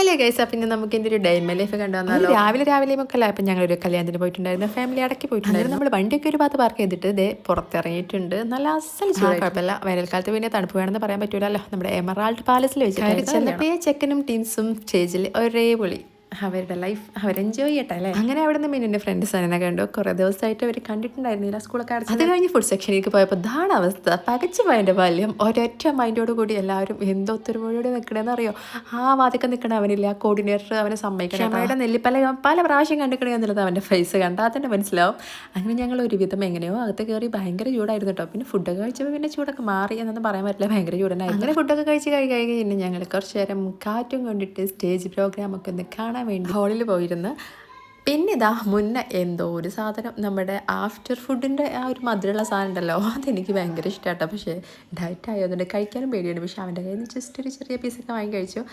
Finally guys പിന്നെ നമുക്ക് എൻ്റെ ഒരു ഡൈമ ലൈഫ് കണ്ടു വന്നാലോ. രാവിലെ ഒക്കെ അല്ല. അപ്പം ഞങ്ങളൊരു കല്യാണത്തിന് പോയിട്ടുണ്ടായിരുന്നു, ഫാമിലി അടക്കി പോയിട്ടുണ്ടായിരുന്നു. നമ്മൾ വണ്ടിയൊക്കെ ഒരു ഭാഗത്ത് പാർക്ക് ചെയ്തിട്ട് ഇതേ പുറത്തിറങ്ങിയിട്ടുണ്ട്. നല്ല അസൽ കുഴപ്പമില്ല. വേനൽക്കാലത്ത് പിന്നെ തണുപ്പ് വേണമെന്ന് പറയാൻ പറ്റൂലല്ലോ. നമ്മുടെ എമറാൾഡ് പാലസിൽ വെച്ചിട്ട് ചെന്നപ്പോൾ ചെക്കനും ടീംസും സ്റ്റേജിൽ ഒരേ പൊളി. അവരുടെ ലൈഫ് അവർ എൻജോയ് ചെയ്യട്ടെ അല്ലേ. അങ്ങനെ അവിടെ നിന്ന് പിന്നെ എൻ്റെ ഫ്രണ്ട്സ് തന്നെ കണ്ടു. കുറേ ദിവസമായിട്ട് അവർ കണ്ടിട്ടുണ്ടായിരുന്നില്ല, സ്കൂളൊക്കെ അടച്ചു. അത് കഴിഞ്ഞ് ഫുഡ് സെക്ഷനിലേക്ക് പോയപ്പോൾ ഇതാണ് അവസ്ഥ. പകച്ചു പോയതിൻ്റെ ബാല്യം. ഒരൊറ്റ മൈൻഡോട് കൂടി എല്ലാവരും എന്തോ ഒത്തൊരുമയോടെ നിൽക്കണമെന്ന് അറിയോ. ആ വാതിക്കെ നിൽക്കണ അവനില്ല, കോർഡിനേറ്റർ അവനെ സമ്മതിക്കണം. ക്ഷമയുടെ നെല്ലിപ്പല പല പ്രാവശ്യം കണ്ടിക്കണേ എന്നുള്ളത് അവൻ്റെ ഫേസ് കണ്ടാൽ തന്നെ മനസ്സിലാവും. അങ്ങനെ ഞങ്ങൾ ഒരുവിധം എങ്ങനെയോ അകത്ത് കയറി. ഭയങ്കര ചൂടായിരുന്നു കേട്ടോ. പിന്നെ ഫുഡൊക്കെ കഴിച്ചപ്പോൾ പിന്നെ ചൂടൊക്കെ മാറി എന്നൊന്നും പറയാൻ പറ്റില്ല, ഭയങ്കര ചൂടനായിരുന്നു. അങ്ങനെ ഫുഡൊക്കെ കഴിച്ച് കഴിഞ്ഞ് ഞങ്ങൾ കുറച്ച് നേരം കാറ്റും കൊണ്ടിട്ട് സ്റ്റേജ് പ്രോഗ്രാമൊക്കെ ഒന്ന് കാണാൻ വേണ്ടി ഹോളിൽ പോയിരുന്നു. പിന്നെ ഇതാ മുന്നേ എന്തോ ഒരു സാധനം, നമ്മുടെ ആഫ്റ്റർ ഫുഡിൻ്റെ ആ ഒരു മധുരമുള്ള സാധനം ഉണ്ടല്ലോ, അതെനിക്ക് ഭയങ്കര ഇഷ്ടമാട്ടോ. പക്ഷേ ഡയറ്റ് ആയതുകൊണ്ട് കഴിക്കാനും പേടിയാണ്. പക്ഷേ അവൻ്റെ കയ്യിൽ നിന്ന് ജസ്റ്റ് ഒരു ചെറിയ പീസൊക്കെ വാങ്ങി കഴിച്ചു.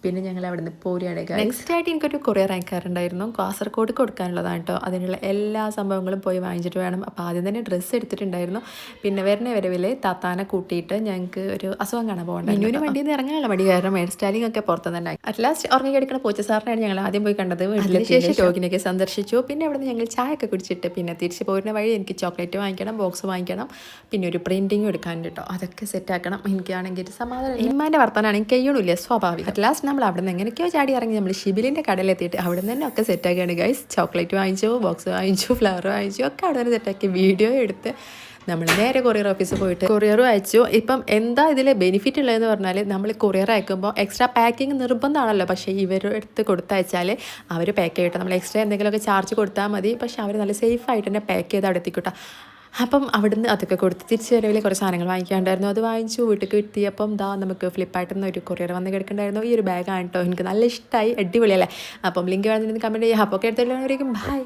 പിന്നെ ഞങ്ങൾ അവിടെ നിന്ന് പോരുകയാണ്. നെക്സ്റ്റ് ആയിട്ട് എനിക്കൊരു കൊറിയർ അയക്കാറുണ്ടായിരുന്നു, കാസർഗോഡ് കൊടുക്കാനുള്ളതാണ് കേട്ടോ. അതിനുള്ള എല്ലാ സംഭവങ്ങളും പോയി വാങ്ങിച്ചിട്ട് വേണം. അപ്പോൾ ആദ്യം തന്നെ ഡ്രസ്സ് എടുത്തിട്ടുണ്ടായിരുന്നു. പിന്നെ വരുന്ന വരവിൽ താത്താനെ കൂട്ടിയിട്ട് ഞങ്ങൾക്ക് ഒരു അസുഖം കാണാൻ പോകണ്ട. ഇനിയൊരു വണ്ടിയിൽ നിന്ന് ഇറങ്ങാനുള്ള മടി കാരണം ഹെയർ സ്റ്റൈലിംഗ് ഒക്കെ പുറത്തു തന്നെ. അറ്റ് ലാസ്റ്റ് ഉറങ്ങി കിടക്കുന്ന പൂച്ച സാറിനാണ് ഞങ്ങൾ ആദ്യം പോയി കണ്ടത്. വീട്ടിലെ ശേഷം രോഗിനെയൊക്കെ സന്ദർശിച്ചു. പിന്നെ അവിടെ നിന്ന് ഞങ്ങൾ ചായ ഒക്കെ കുടിച്ചിട്ട് പിന്നെ തിരിച്ച് പോരുന്ന വഴി എനിക്ക് ചോക്ലേറ്റ് വാങ്ങിക്കണം, ബോക്സ് വാങ്ങിക്കണം, പിന്നെ ഒരു പ്രിൻറ്റിങ് എടുക്കാനുണ്ട് കേട്ടോ. അതൊക്കെ സെറ്റാക്കണം. എനിക്കാണെങ്കിൽ സമാധാനം. ഇമ്മാൻ്റെ വർത്തമാനമാണെങ്കിൽ കഴിയണില്ല, സ്വാഭാവികം. അറ്റ് ലാസ്റ്റ് നമ്മൾ അവിടെ നിന്ന് എങ്ങനെയൊക്കെയോ ചാടി ഇറങ്ങി നമ്മൾ ഷിബിലിൻ്റെ കടയിലെത്തിയിട്ട് അവിടെ നിന്ന് തന്നെ ഒക്കെ സെറ്റാക്കിയാണ് ഗൈസ്. ചോക്ലേറ്റ് വാങ്ങിച്ചു, ബോക്സ് വാങ്ങിച്ചു, ഫ്ലവർ വാങ്ങിച്ചു, ഒക്കെ അവിടെ നിന്ന് സെറ്റാക്കി വീഡിയോ എടുത്ത് നമ്മൾ നേരെ കൊറിയർ ഓഫീസിൽ പോയിട്ട് കൊറിയറും അയച്ചു. ഇപ്പം എന്താ ഇതിൽ ബെനിഫിറ്റ് ഉള്ളതെന്ന് പറഞ്ഞാൽ നമ്മൾ കൊറിയർ അയക്കുമ്പോൾ എക്സ്ട്രാ പാക്കിങ് നിർബന്ധമാണല്ലോ. പക്ഷേ ഇവരെടുത്ത് കൊടുത്തയച്ചാൽ അവർ പാക്ക് ചെയ്യട്ടെ. നമ്മൾ എക്സ്ട്രാ എന്തെങ്കിലുമൊക്കെ ചാർജ് കൊടുത്താൽ മതി. പക്ഷേ അവർ നല്ല സേഫായിട്ട് തന്നെ പാക്ക് ചെയ്ത് അവിടെ എത്തിക്കട്ടെ. അപ്പം അവിടുന്ന് അതൊക്കെ കൊടുത്ത് തിരിച്ച് വരവിൽ കുറച്ച് സാധനങ്ങൾ വാങ്ങിക്കാണ്ടായിരുന്നു. അത് വാങ്ങിച്ചു വീട്ടിൽ എത്തിയപ്പം നമുക്ക് ഫ്ലിപ്പായിട്ട് നിന്ന് ഒരു കൊറിയർ വന്ന് കിടക്കുന്നുണ്ടായിരുന്നു. ഈ ഒരു ബാഗാണ് കേട്ടോ. എനിക്ക് നല്ല ഇഷ്ടമായി, അടിപൊളിയല്ലേ. അപ്പം ലിങ്ക് വേണമെങ്കിൽ കമൻറ്റ് ചെയ്യാം. അപ്പോൾ ഒക്കെ എടുത്തിട്ടുള്ളവരേക്കും ബൈ.